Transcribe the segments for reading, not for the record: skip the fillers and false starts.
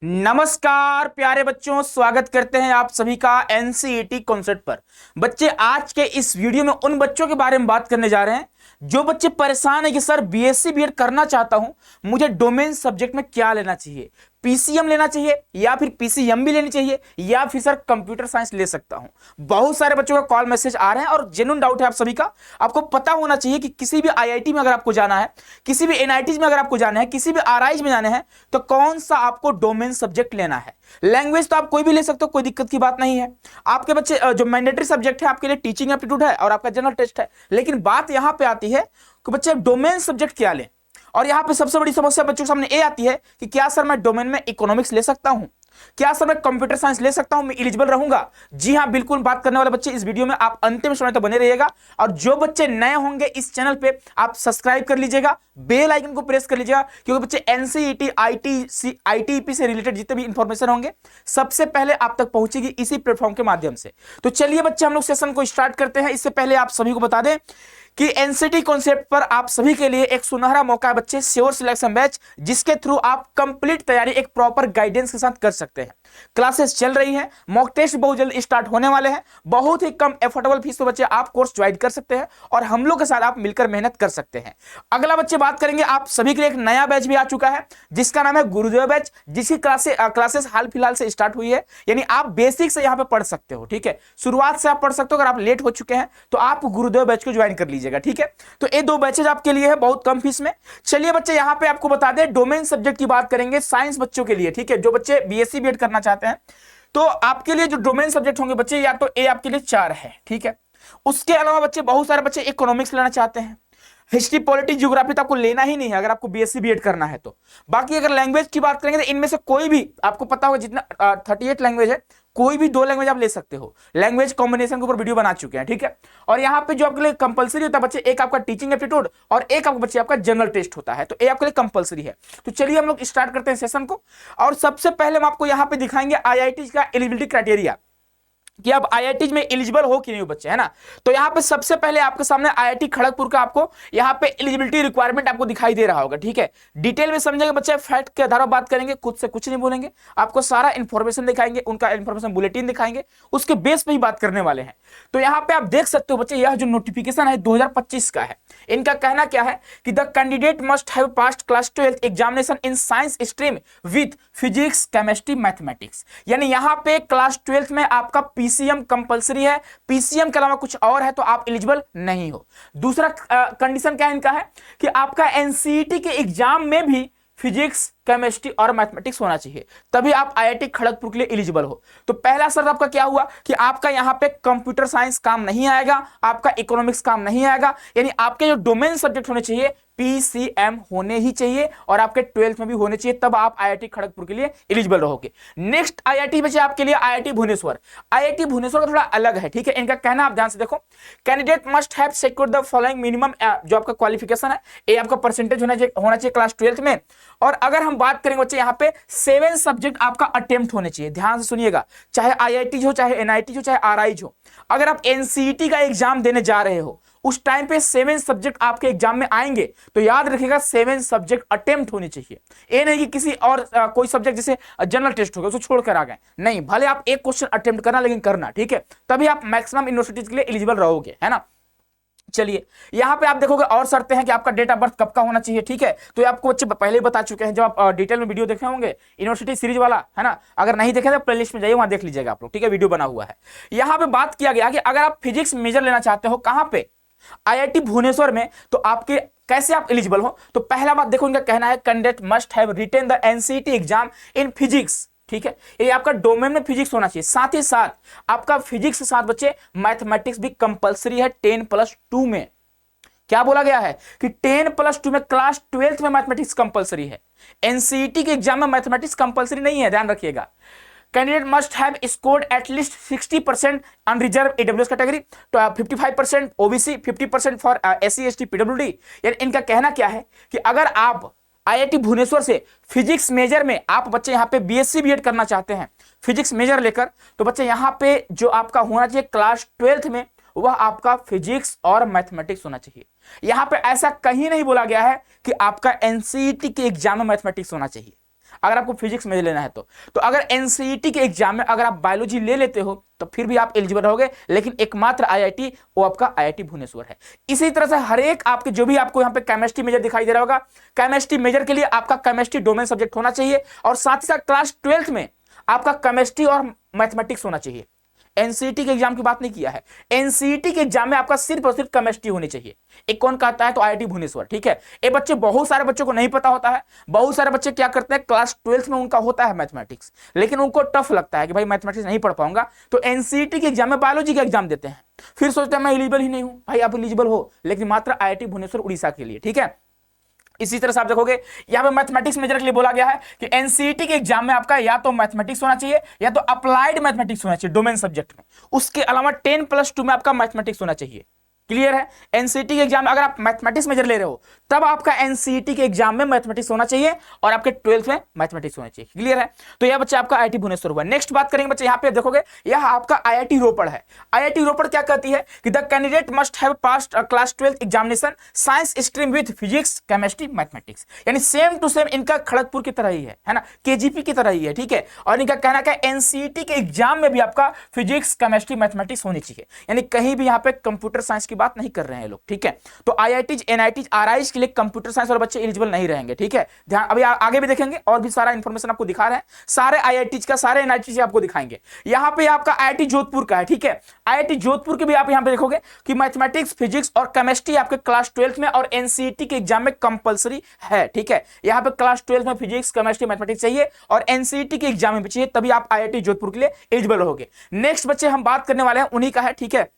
नमस्कार प्यारे बच्चों, स्वागत करते हैं आप सभी का एनसीईटी कॉन्सेप्ट पर। बच्चे, आज के इस वीडियो में उन बच्चों के बारे में बात करने जा रहे हैं जो बच्चे परेशान है कि सर बीएससी बीएड करना चाहता हूं, मुझे डोमेन सब्जेक्ट में क्या लेना चाहिए, पीसीएम लेना चाहिए या फिर पीसीएम भी लेनी चाहिए या फिर सर कंप्यूटर साइंस ले सकता हूं। बहुत सारे बच्चों का कॉल मैसेज आ रहे हैं और जेन्युइन डाउट है आप सभी का। आपको पता होना चाहिए कि किसी भी आईआईटी में अगर आपको जाना है, किसी भी एनआईटी में अगर आपको जाना है, किसी भी आरआईज में जाना है तो कौन सा आपको डोमेन सब्जेक्ट लेना है। लैंग्वेज तो आप कोई भी ले सकते हो, कोई दिक्कत की बात नहीं है। आपके बच्चे जो मैंडेटरी सब्जेक्ट है आपके लिए टीचिंग एप्टीट्यूड है और आपका जनरल टेस्ट है, लेकिन बात यहां पे आती है कि बच्चे डोमेन सब्जेक्ट क्या लें। और यहां पे सबसे बड़ी समस्या बच्चों के सामने ये आती है कि क्या सर मैं डोमेन में इकोनॉमिक्स ले सकता हूं, क्या सर मैं कंप्यूटर साइंस ले सकता हूं, मैं एलिजिबल रहूंगा। जी हां, बिल्कुल बात करने वाले बच्चे इस वीडियो में आप अंतिम समय तक बने रहिएगा। और जो बच्चे नए होंगे इस चैनल पे आप सब्सक्राइब कर लीजिएगा, बेल आइकन को प्रेस कर लीजिएगा, क्योंकि बच्चे एनसीईटी आईटीईपी से रिलेटेड जितने भी इंफॉर्मेशन होंगे सबसे पहले आप तक पहुंचेगी इसी प्लेटफॉर्म के माध्यम से। तो चलिए बच्चे, हम लोग सेशन को स्टार्ट करते हैं। इससे पहले आप सभी को बता दें कि एनसीटी कॉन्सेप्ट पर आप सभी के लिए एक सुनहरा मौका है बच्चे, श्योर सिलेक्शन बैच, जिसके थ्रू आप कंप्लीट तैयारी एक प्रॉपर गाइडेंस के साथ कर सकते हैं। क्लासेस चल रही हैं, मॉक टेस्ट बहुत जल्द स्टार्ट होने वाले हैं। बहुत ही कम एफोर्डेबल फीस पे बच्चे आप कोर्स ज्वाइन कर सकते हैं और हम लोग के साथ आप मिलकर मेहनत कर सकते हैं। अगला बच्चे बात करेंगे, आप सभी के लिए एक नया बैच भी आ चुका है जिसका नाम है गुरुदेव बैच, जिसकी क्लासेस हाल फिलहाल से स्टार्ट हुई है। यानी आप बेसिक से यहां पे पढ़ सकते हो, ठीक है, शुरुआत से आप पढ़ सकते हो। अगर आप लेट हो चुके हैं तो आप गुरुदेव बैच को ज्वाइन कर लीजिएगा, ठीक है। तो ये दो बैचेज आपके लिए है बहुत कम फीस में। चलिए बच्चे, यहां पे आपको बता दें डोमेन सब्जेक्ट की बात करेंगे साइंस बच्चों के लिए, ठीक है, जो बच्चे बीएससी बीएड करना चाहते हैं। तो आपके लिए जो डोमेन सब्जेक्ट होंगे बच्चे, या तो ए आपके लिए 4 है, ठीक है। उसके अलावा बच्चे बहुत सारे बच्चे इकोनॉमिक्स लेना चाहते हैं, हिस्ट्री पॉलिटिक्स ज्योग्राफी तो आपको लेना ही नहीं है अगर आपको बीएससी बीएड करना है तो। बाकी अगर लैंग्वेज की बात करेंगे तो इनमें से कोई भी, आपको पता होगा जितना 38 लैंग्वेज है, कोई भी 2 लैंग्वेज आप ले सकते हो। लैंग्वेज कॉम्बिनेशन के ऊपर वीडियो बना चुके हैं, ठीक है। और यहाँ पे जो आपके लिए कंपलसरी होता है बच्चे, एक आपका टीचिंग एप्टीट्यूड और एक आपका बच्चे आपका जनरल टेस्ट होता है, तो ये आपके लिए कंपलसरी है। तो चलिए हम लोग स्टार्ट करते हैं सेशन को। और सबसे पहले हम आपको यहाँ पे दिखाएंगे आईआईटी का एलिजिबिलिटी क्राइटेरिया कि आप आईआईटी में एलिजिबल हो कि नहीं हो बच्चे, है ना। तो यहाँ पे सबसे पहले आपके सामने आईआईटी खड़गपुर का आपको यहाँ पे एलिजिबिलिटी रिक्वायरमेंट आपको दिखाई दे रहा होगा, ठीक है। डिटेल में समझेंगे बच्चे, फैक्ट के आधार पर बात करेंगे, खुद से कुछ नहीं बोलेंगे, आपको सारा इंफॉर्मेशन दिखाएंगे, उनका इंफॉर्मेशन बुलेटिन दिखाएंगे, उसके बेस पे ही बात करने वाले हैं। तो यहाँ पे आप देख सकते हो बच्चे, यह जो नोटिफिकेशन है 2025 का है। इनका कहना क्या है कि the candidate must have passed class 12 examination in science stream with physics chemistry mathematics. यानी यहाँ पे क्लास 12 में आपका पीसीएम कंपलसरी है, पीसीएम के अलावा कुछ और है तो आप एलिजिबल नहीं हो। दूसरा कंडीशन क्या इनका है कि आपका एनसीईटी के एग्जाम में भी फिजिक्स केमिस्ट्री और मैथमेटिक्स होना चाहिए, तभी आप आईआईटी खड़गपुर के लिए एलिजिबल हो। तो पहला शर्त आपका क्या हुआ कि आपका यहां पे कंप्यूटर साइंस काम नहीं आएगा, आपका इकोनॉमिक्स काम नहीं आएगा। यानी आपके जो डोमेन सब्जेक्ट होने चाहिए पीसीएम होने ही चाहिए और आपके 12th में भी होने चाहिए, तब आप आईआईटी खड़गपुर के लिए एलिजिबल रहोगे। नेक्स्ट आईआईटी बचे आपके लिए आईआईटी भुवनेश्वर। आईआईटी भुवनेश्वर का थोड़ा अलग है, ठीक है। इनका कहना आप ध्यान से देखो, candidate must have secured the following minimum, जो आपका क्वालिफिकेशन है ये आपका परसेंटेज होना चाहिए क्लास 12th में। और अगर हम बात करेंगे बच्चे, यहाँ पे 7 सब्जेक्ट आपका अटेम्प्ट होने चाहिए। ध्यान से सुनिएगा, चाहे आईआईटी हो, चाहे एनआईटी हो, चाहे आरआईज हो, अगर आप एनसीईटी का एग्जाम देने जा रहे हो उस टाइम पे 7 सब्जेक्ट आपके एग्जाम में आएंगे, तो याद रखिएगा 7 सब्जेक्ट अटेम्प्ट होनी चाहिए। ये नहीं कि किसी और कोई सब्जेक्ट जैसे जनरल टेस्ट हो गया उसको छोड़कर आ गए, नहीं, भले आप एक क्वेश्चन अटेम्प्ट करना लेकिन करना, ठीक है, तभी आप मैक्सिमम यूनिवर्सिटीज के लिए एलिजिबल रहोगे, है ना। चलिए यहां पे आप देखोगे और शर्तें हैं कि आपका डेट ऑफ बर्थ कब का होना चाहिए, ठीक है। तो ये आपको बच्चे पहले ही बता चुके हैं, जब आप डिटेल में वीडियो देखे होंगे यूनिवर्सिटी सीरीज वाला, है ना। अगर नहीं देखे तो प्लेलिस्ट में जाइए, वहां देख लीजिएगा आप लोग, ठीक है, वीडियो बना हुआ है। यहां पे बात किया गया कि अगर आप फिजिक्स मेजर लेना चाहते हो, कहां पे, आईआईटी भुवनेश्वर में, तो आपके कैसे आप एलिजिबल हो। तो पहला बात देखो, इनका कहना है candidate must have written the NCET exam in physics, ठीक है। ये आपका डोमेन में फिजिक्स होना चाहिए, साथ ही साथ आपका फिजिक्स के साथ बच्चे मैथमेटिक्स भी कंपलसरी है 10+2 में। क्या बोला गया है कि 10+2 में क्लास 12th में मैथमेटिक्स कंपलसरी है। एनसीईटी के एग्जाम में मैथमेटिक्स कंपलसरी नहीं है, ध्यान रखिएगा। Candidate must have scored at least 60% unreserved EWS category, तो 55% OBC, 50% for SC ST PWD. यानी इनका कहना क्या है कि अगर आप आईआईटी भुवनेश्वर से फिजिक्स मेजर में आप बच्चे यहाँ पे बीएससी बीएड करना चाहते हैं फिजिक्स मेजर लेकर, तो बच्चे यहाँ पे जो आपका होना चाहिए क्लास 12th में, वह आपका फिजिक्स और मैथमेटिक्स होना चाहिए। यहां पे ऐसा कहीं नहीं बोला गया है कि आपका एनसीईटी के एग्जाम में मैथमेटिक्स होना चाहिए। अगर आपको फिजिक्स में लेना है तो अगर एनसीईटी के एग्जाम में अगर आप बायोलॉजी ले लेते हो तो फिर भी आप एलिजिबल रहोगे, लेकिन एकमात्र आईआईटी वो आपका आईआईटी भुवनेश्वर है। इसी तरह से हर एक आपके जो भी आपको यहाँ पे केमिस्ट्री मेजर दिखाई दे रहा होगा, केमिस्ट्री मेजर के लिए आपका केमिस्ट्री डोमेन सब्जेक्ट होना चाहिए और साथ ही साथ क्लास 12th में आपका केमिस्ट्री और मैथमेटिक्स होना चाहिए। एनसीईटी के एग्जाम की बात नहीं किया है, एनसीईटी के एग्जाम में आपका सिर्फ और सिर्फ केमिस्ट्री होनी चाहिए। एक कौन कहता है तो आईआईटी भुवनेश्वर, ठीक है। ये बच्चे बहुत सारे बच्चों को नहीं पता होता है, बहुत सारे बच्चे क्या करते हैं क्लास 12th में उनका होता है मैथमेटिक्स, लेकिन उनको टफ लगता है कि भाई मैथमेटिक्स नहीं पढ़ पाऊंगा, तो एनसीईटी के एग्जाम में बायोलॉजी का एग्जाम देते हैं, फिर सोचते हैं मैं एलिजिबल ही नहीं हूं। भाई आप एलिजिबल हो, लेकिन मात्र आईआईटी भुवनेश्वर उड़ीसा के लिए, ठीक है। इसी तरह से आप देखोगे यहां पे मैथमेटिक्स मेजर के लिए बोला गया है कि एनसीईटी के एग्जाम में आपका या तो मैथमेटिक्स होना चाहिए या तो अप्लाइड मैथमेटिक्स होना चाहिए डोमेन सब्जेक्ट में, उसके अलावा 10+2 में आपका मैथमेटिक्स होना चाहिए। क्लियर है। एनसीईटी के एग्जाम में अगर आप मैथमेटिक्स मेजर ले रहे हो तब आपका एनसीईटी के एग्जाम में मैथमेटिक्स होना चाहिए और आपके 12th में मैथमेटिक्स होना चाहिए। क्लियर है। तो यह बच्चा आपका आईआईटी भुवनेश्वर हुआ। नेक्स्ट बात करेंगे बच्चे, यहां पे देखोगे यह आपका आईआईटी रोपड़ है। आईआईटी रोपड़ क्या कहती है कि the candidate must have passed class 12th examination science stream with physics chemistry mathematics, यानी सेम टू सेम इनका खड़गपुर की तरह ही है ना, केजीपी की तरह ही है, ठीक है। और इनका कहना क्या है एनसीईटी के एग्जाम में भी आपका फिजिक्स केमिस्ट्री मैथमेटिक्स होनी चाहिए, यानी कहीं भी यहां पे कंप्यूटर साइंस बात नहीं कर रहे हैं लोग, ठीक है। तो आईआईटीज एनआईटीज आरआईज के लिए कंप्यूटर साइंस वाले बच्चे एलिजिबल नहीं रहेंगे, ठीक है। ध्यान, अभी आगे भी देखेंगे और भी सारा इंफॉर्मेशन आपको दिखा रहे हैं, सारे आईआईटीज का सारे एनआईटीज आपको दिखाएंगे। यहां पे आपका आईआईटी जोधपुर का है, ठीक है। आईआईटी जोधपुर के भी आप यहां पे देखोगे कि मैथमेटिक्स फिजिक्स और केमिस्ट्री आपके क्लास 12th में और एनसीईटी के एग्जाम में कंपलसरी है, ठीक है। यहां पे क्लास 12th में फिजिक्स केमिस्ट्री मैथमेटिक्स चाहिए और एनसीईटी के एग्जाम में भी चाहिए, तभी आप आईआईटी जोधपुर के लिए एलिजिबल रहोगे। नेक्स्ट बच्चे हम बात करने वाले हैं उन्हीं का है, ठीक है।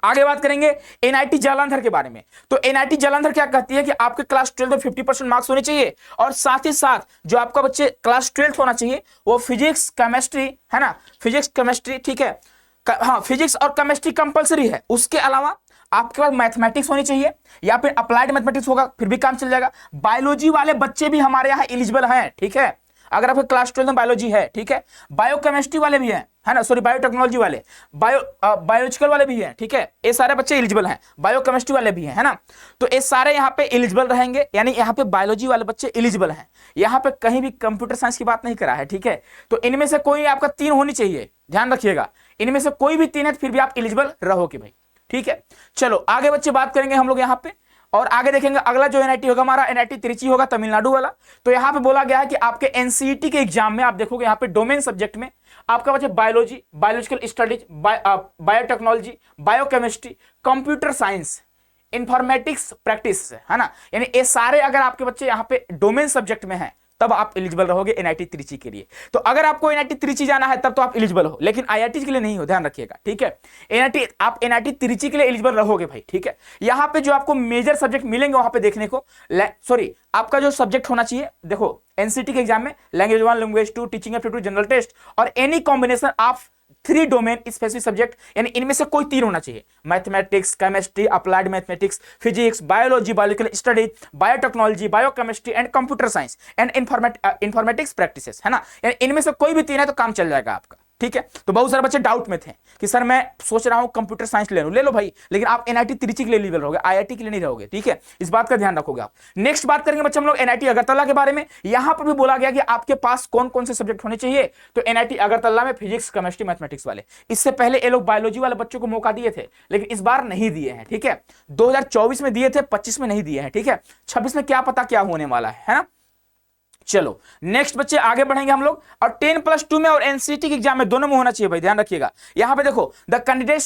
आगे बात करेंगे एनआईटी जालंधर के बारे में। तो एनआईटी जालंधर क्या कहती है कि आपके क्लास 12 में 50% मार्क्स होने चाहिए और साथ ही साथ जो आपका बच्चे क्लास 12 होना चाहिए वो फिजिक्स केमिस्ट्री है ना, फिजिक्स केमिस्ट्री, ठीक है। हाँ, फिजिक्स और केमिस्ट्री कंपलसरी है, उसके अलावा आपके पास मैथमेटिक्स होनी चाहिए या फिर अप्लाइड मैथमेटिक्स होगा फिर भी काम चल जाएगा। बायोलॉजी वाले बच्चे भी हमारे यहाँ एलिजिबल हैं, ठीक है। अगर आपके क्लास 12 में बायोलॉजी है, ठीक है। बायोकेमिस्ट्री वाले भी हैं, है ना, सॉरी बायोटेक्नोलॉजी वाले, बायोलॉजिकल वाले भी हैं, ठीक है। ये सारे बच्चे एलिजिबल हैं, बायोकेमिस्ट्री वाले भी हैं, है ना। तो ये सारे यहाँ पे एलिजिबल रहेंगे, यानी यहाँ पे बायोलॉजी वाले बच्चे एलिजिबल हैं। यहाँ पे कहीं भी कंप्यूटर साइंस की बात नहीं करा है, ठीक है। तो इनमें से कोई आपका 3 होनी चाहिए, ध्यान रखिएगा। इनमें से कोई भी 3 है फिर भी आप एलिजिबल रहोगे भाई, ठीक है। चलो आगे बच्चे बात करेंगे हम लोग यहाँ पे और आगे देखेंगे अगला जो एनआईटी होगा हमारा एनआईटी त्रिची होगा, तमिलनाडु वाला। तो यहाँ पे बोला गया है कि आपके एनसीईटी के एग्जाम में आप देखोगे यहाँ पे डोमेन सब्जेक्ट में आपका बच्चे biology, biological studies, biotechnology, biochemistry, computer science, informatics practice, है ना, यानी ये सारे अगर आपके बच्चे यहाँ पे डोमेन सब्जेक्ट में हैं तब आप एलिजिबल रहोगे एनआईटी त्रिची के लिए। तो अगर आपको एनआईटी त्रिची जाना है तब तो आप एलिजिबल हो, लेकिन आईआईटी के लिए नहीं हो, ध्यान रखिएगा, ठीक है। एनआईटी आप एनआईटी त्रिची के लिए एलिजिबल रहोगे भाई, ठीक है। यहाँ पे जो आपको मेजर सब्जेक्ट मिलेंगे वहां पे देखने को, सॉरी आपका जो सब्जेक्ट होना चाहिए, देखो एनसीटी के एग्जाम में language 1, language 2, teaching aptitude, general test और any combination of 3 domain specific subject, यानी इनमें से कोई 3 होना चाहिए। Mathematics, chemistry, applied mathematics, physics, biology, biological studies, biotechnology, biochemistry and computer science and informatics practices, है ना। यानी इनमें से कोई भी 3 है तो काम चल जाएगा आपका, ठीक है। तो बहुत सारे बच्चे डाउट में थे कि सर मैं सोच रहा हूं कंप्यूटर साइंस ले लूं, ले लो भाई, लेकिन आप एनआईटी त्रिची के लिए एलिजिबल रहोगे, आईआईटी के लिए नहीं रहोगे, ठीक है। इस बात का ध्यान रखोगे आप। नेक्स्ट बात करेंगे बच्चे हम लोग एनआईटी अगरतला के बारे में। यहां पर भी बोला गया कि आपके पास कौन कौन से सब्जेक्ट होने चाहिए। तो एनआईटी अगरतला में फिजिक्स, केमिस्ट्री, मैथमेटिक्स वाले। इससे पहले ये लोग बायोलॉजी वाले बच्चों को मौका दिए थे, लेकिन इस बार नहीं दिए हैं, ठीक है। 2024 में दिए थे, 25 में नहीं दिए हैं, ठीक है। 26 में क्या पता क्या होने वाला है ना। चलो नेक्स्ट बच्चे आगे बढ़ेंगे हम लोग, और 10+2 में और एनसीटी के एग्जाम में दोनों में होना चाहिए भाई, ध्यान रखिएगा। यहां पे देखो the candidate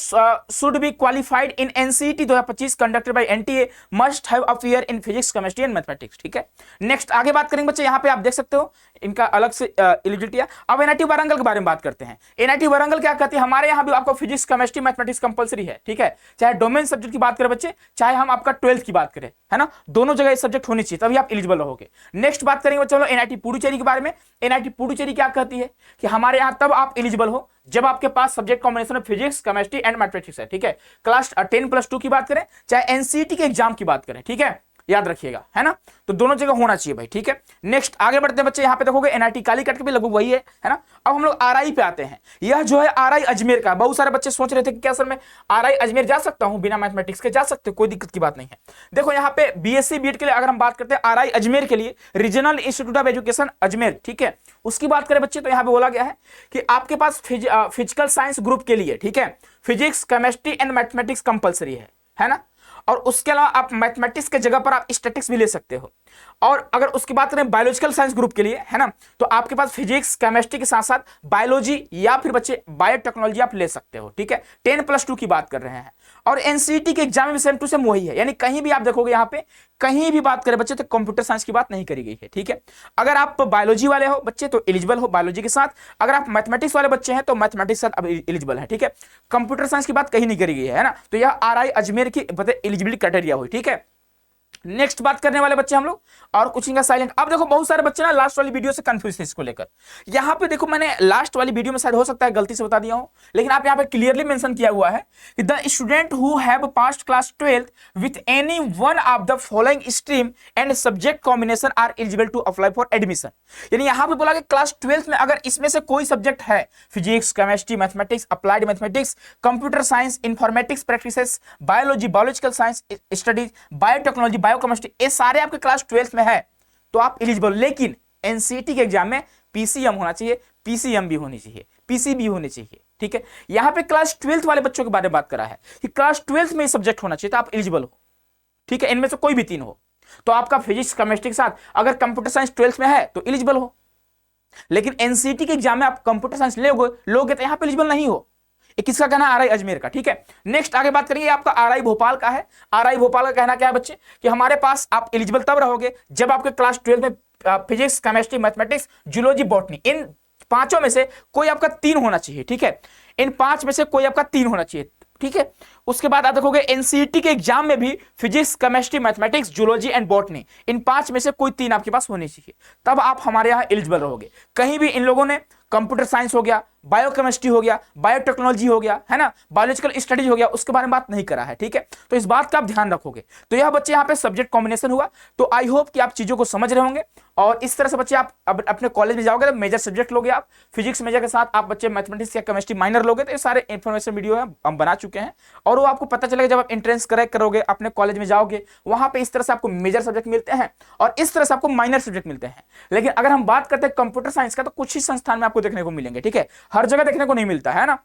should be qualified in NCT 2025 conducted by NTA must have appear in physics, chemistry and mathematics, ठीक है। नेक्स्ट आगे बात करेंगे बच्चे, यहां पे आप देख सकते हो इनका अलग से एलिजिबिलिटी है। अब एनआईटी वारंगल के बारे में बात करते हैं। एनआईटी वारंगल क्या कहती है, हमारे यहां भी आपको फिजिक्स, केमिस्ट्री, मैथमेटिक्स कंपलसरी है, ठीक है। चाहे डोमेन सब्जेक्ट की बात करें बच्चे, चाहे हम आपका 12th की बात करें, है ना, दोनों जगह सब्जेक्ट होनी चाहिए, तभी आप एलिजिबल रहोगे। नेक्स्ट बात करेंगे बच्चे एनआईटी पुडुचेरी के बारे में। एनआईटी पुडुचेरी क्या कहती है कि हमारे यहां तब आप एलिजिबल हो जब आपके पास subject combination physics, chemistry and mathematics है, ठीक है। क्लास 10+2 की बात करें, चाहे एनसीटी के एग्जाम की बात करें, ठीक है। याद रखिएगा, है ना। तो दोनों जगह होना चाहिए भाई, ठीक है। नेक्स्ट आगे बढ़ते हैं बच्चे, यहाँ पे देखोगे एनआईटी कालीकट के भी लगभग वही है ना। अब हम लोग आरआई पे आते हैं। यह जो है आरआई अजमेर का, बहुत सारे बच्चे सोच रहे थे कि क्या सर मैं आरआई अजमेर जा सकता हूं बिना मैथमेटिक्स के? जा सकते हो, कोई दिक्कत की बात नहीं है। देखो यहाँ पे बीएससी बीएड के लिए अगर हम बात करते हैं आरआई अजमेर के लिए, regional institute of education Ajmer, ठीक है, उसकी बात करें बच्चे तो यहाँ पे बोला गया है कि आपके पास फिजिकल साइंस ग्रुप के लिए, ठीक है, physics chemistry and mathematics compulsory है ना। और उसके अलावा आप मैथमेटिक्स के जगह पर आप स्टैटिक्स भी ले सकते हो। और अगर उसकी बात करें बायोलॉजिकल साइंस ग्रुप के लिए, है ना, तो आपके पास फिजिक्स केमिस्ट्री के साथ साथ बायोलॉजी या फिर बच्चे बायोटेक्नोलॉजी आप ले सकते हो, ठीक है। 10+2 की बात कर रहे हैं। और एनसीईटी के एग्जाम में सेम टू सेम वही है, यानी कहीं भी आप देखोगे यहाँ पे कहीं भी बात करें बच्चे तो कंप्यूटर साइंस की बात नहीं करी गई है, ठीक है। अगर आप बायोलॉजी वाले हो बच्चे तो एलिजिबल हो बायोलॉजी के साथ, अगर आप मैथमेटिक्स वाले बच्चे हैं तो मैथमेटिक्स के साथ एलिजिबल है, ठीक है। कंप्यूटर साइंस की बात कहीं नहीं करी गई है ना। तो यह आरआई अजमेर की एलिजिबिलिटी क्राइटेरिया हुई, ठीक है। नेक्स्ट बात करने वाले बच्चे हम लोग और कुछ का साइलेंट। अब देखो बहुत सारे बच्चे ना लास्ट वाली वीडियो से कंफ्यूज थे इसको लेकर। यहां पे देखो मैंने लास्ट वाली वीडियो में शायद हो सकता है गलती से बता दिया हूं, लेकिन आप यहां पे क्लियरली मेंशन किया हुआ है कि the student who have passed class 12th with any one of the following stream and subject combination are eligible to apply for admission. यानी यहां पे बोला कि क्लास 12th में अगर इसमें से कोई सब्जेक्ट है, physics chemistry mathematics applied mathematics computer science informatics practices biology biological science studies biotechnology biochemistry, ये सारे आपके क्लास 12th में है तो आप एलिजिबल। लेकिन एनसीईटी के एग्जाम में पीसीएम होना चाहिए, पीसीएम भी होनी चाहिए, पीसीबी होनी चाहिए, ठीक है। यहां पे क्लास 12th वाले बच्चों के बारे में बात करा है कि क्लास 12th में सब्जेक्ट होना चाहिए तो आप एलिजिबल हो, ठीक है। इनमें से कोई भी 3 हो तो आपका फिजिक्स केमिस्ट्री के साथ अगर कंप्यूटर साइंस 12th में है तो एलिजिबल हो। लेकिन एनसीईटी के एग्जाम में आप कंप्यूटर साइंस लोगे तो यहां पे एलिजिबल नहीं हो। किसका कहना है? आरआई अजमेर का, ठीक है। नेक्स्ट आगे बात करेंगे आपका आरआई भोपाल का है। आरआई भोपाल का कहना क्या है बच्चे कि हमारे पास आप एलिजिबल तब रहोगे जब आपके क्लास 12 में physics chemistry mathematics zoology botany इन 5 में से कोई आपका 3 होना चाहिए, ठीक है। इन 5 में से कोई आपका 3 होना चाहिए, ठीक है। उसके बाद आप देखोगे एनसीईटी के एग्जाम में भी physics chemistry mathematics zoology and botany इन 5 में से कोई 3 आपके पास होनी चाहिए, तब आप हमारे यहां एलिजिबल रहोगे। कहीं भी इन लोगों ने कंप्यूटर साइंस हो गया, बायोकेमिस्ट्री हो गया, बायोटेक्नोलॉजी हो गया, है ना, बायोलॉजिकल स्टडीज हो गया, उसके बारे में बात नहीं करा है, ठीक है। तो इस बात का आप ध्यान रखोगे। तो यह बच्चे यहाँ पे सब्जेक्ट कॉम्बिनेशन हुआ। तो आई होप कि आप चीजों को समझ रहे होंगे और इस तरह से बच्चे आप अपने कॉलेज में जाओगे तो मेजर सब्जेक्ट लोगे, आप फिजिक्स मेजर के साथ आप बच्चे मैथमेटिक्स या केमिस्ट्री माइनर लोगे। तो ये सारे इन्फॉर्मेशन वीडियो है हम बना चुके हैं और वो आपको पता चलेगा जब आप एंट्रेंस क्रैक करोगे अपने कॉलेज में जाओगे, वहां पे इस तरह से आपको मेजर सब्जेक्ट मिलते हैं और इस तरह से आपको माइनर सब्जेक्ट मिलते हैं। लेकिन अगर हम बात करते हैं कंप्यूटर साइंस का तो कुछ ही संस्थान में आपको देखने को मिलेंगे, ठीक है, हर जगह देखने को नहीं मिलता है ना।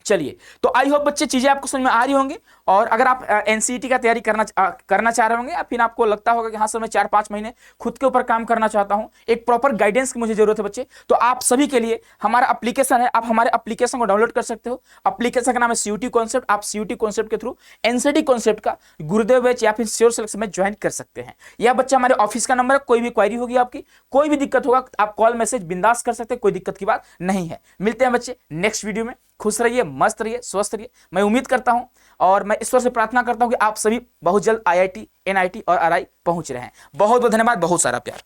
चलिए, तो आई होप बच्चे चीजें आपको समझ में आ रही होंगी। और अगर आप एनसीईटी का तैयारी करना चाह रहे होंगे या फिर आपको लगता होगा कि हाँ सर मैं 4-5 महीने खुद के ऊपर काम करना चाहता हूं, एक प्रॉपर गाइडेंस की मुझे जरूरत है बच्चे, तो आप सभी के लिए हमारा एप्लीकेशन है। आप हमारे एप्लीकेशन को डाउनलोड कर सकते हो। एप्लीकेशन का नाम है सीयूटी कॉन्सेप्ट। आप सीयूटी कॉन्सेप्ट के थ्रू एनसीईटी कॉन्सेप्ट का गुरुदेव बैच या फिर श्योर सिलेक्शन में ज्वाइन कर सकते हैं। यह बच्चा हमारे ऑफिस का नंबर है। कोई भी क्वायरी होगी आपकी, कोई भी दिक्कत होगा, आप कॉल मैसेज बिंदास कर सकते हैं, कोई दिक्कत की बात नहीं है। मिलते हैं बच्चे नेक्स्ट वीडियो में। खुश रहिए, मस्त रहिए, स्वस्थ रहिए। मैं उम्मीद करता हूं और मैं ईश्वर से प्रार्थना करता हूं कि आप सभी बहुत जल्द आईआईटी, एनआईटी और आरआई पहुंच रहे हैं। बहुत बहुत धन्यवाद, बहुत सारा प्यार।